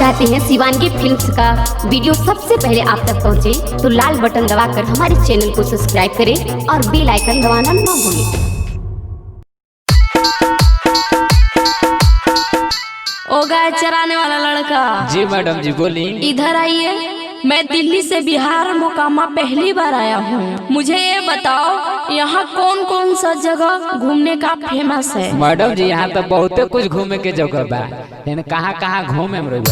चाहते हैं शिवानगी फिल्म्स का वीडियो सबसे पहले आप तक पहुंचे, तो लाल बटन दबाकर हमारे चैनल को सब्सक्राइब करें और बेल आइकन दबाना ना भूलें। ओ गाय चराने वाला लड़का। जी मैडम जी बोली। इधर आइए। मैं दिल्ली से बिहार मोकामा पहली बार आया हूँ। मुझे ये बताओ यहाँ कौन कौन सा जगह घूमने का फेमस है। मैडम जी यहाँ तो बहुत कुछ घूमे के जगह बा, लेकिन कहाँ कहाँ घूमे हम रही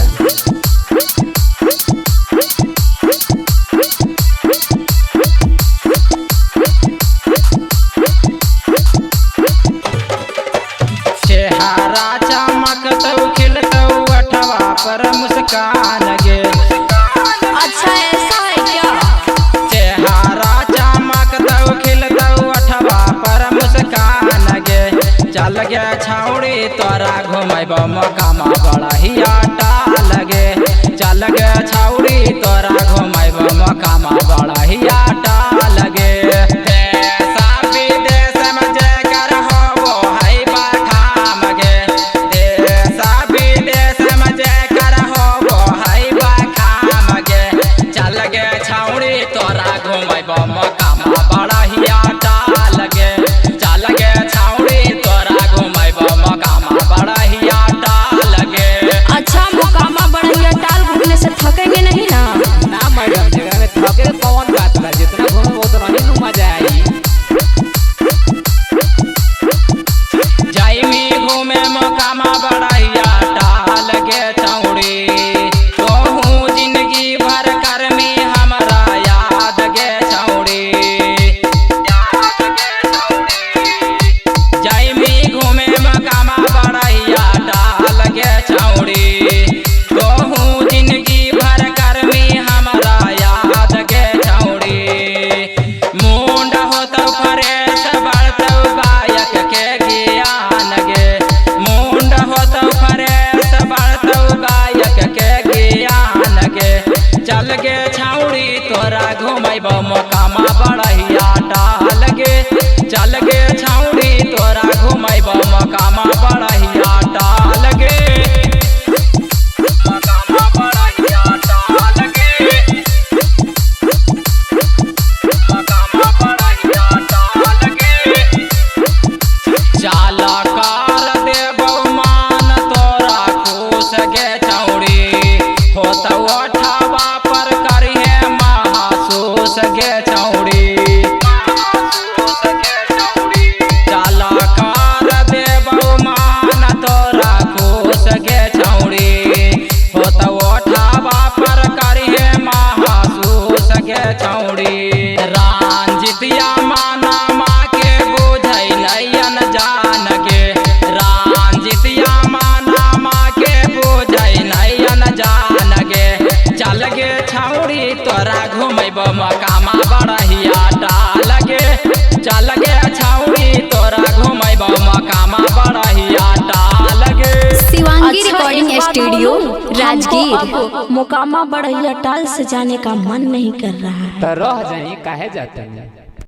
चेहरा चमकतौ खिलतौ अठवा पर मुस्कान गे। अच्छा ऐसा है क्या? चेहरा चमकतौ खिलतौ अठवा पर मुस्कान गे। चल गे छौड़ी तोरा घुमैब मोकामा बड़ा ही टाल गे। चल गे छौड़ी तोरा घुमैब मोकामा बड़ा ही टाल गे। चल गे छौड़ी तोरा घुमैब मोकामा बढ़िया टाल गे। चल गे छौड़ी तोरा घुमैब मोकामा बढ़िया टाल गे। मोकामा बढ़िया टाल गे। मोकामा बढ़िया टाल गे। चाला कर देबौ मान तोरा खुश गे छौड़ी होतौ गे छौड़ी। चाला कर देबौ मान तोरा खुश गे छौड़ी होतौ ओठावा पर करिहे महसूस गे छौड़ी। रांझितिया माना माँ के बुझै नैयन जान गे। रांझितिया माना माँ के बुझै नैयन जान गे। चल गे छौड़ी तोरा घुमैब मोकामा बढ़िया टाल गे। चल गे छौड़ी तोरा घुमैब मोकामा बढ़िया टाल गे। Shivangi recording studio Rajgir. मोकामा बढ़िया टाल से जाने का मन नहीं कर रहा है। तो रह जाई काहे जाते हैं।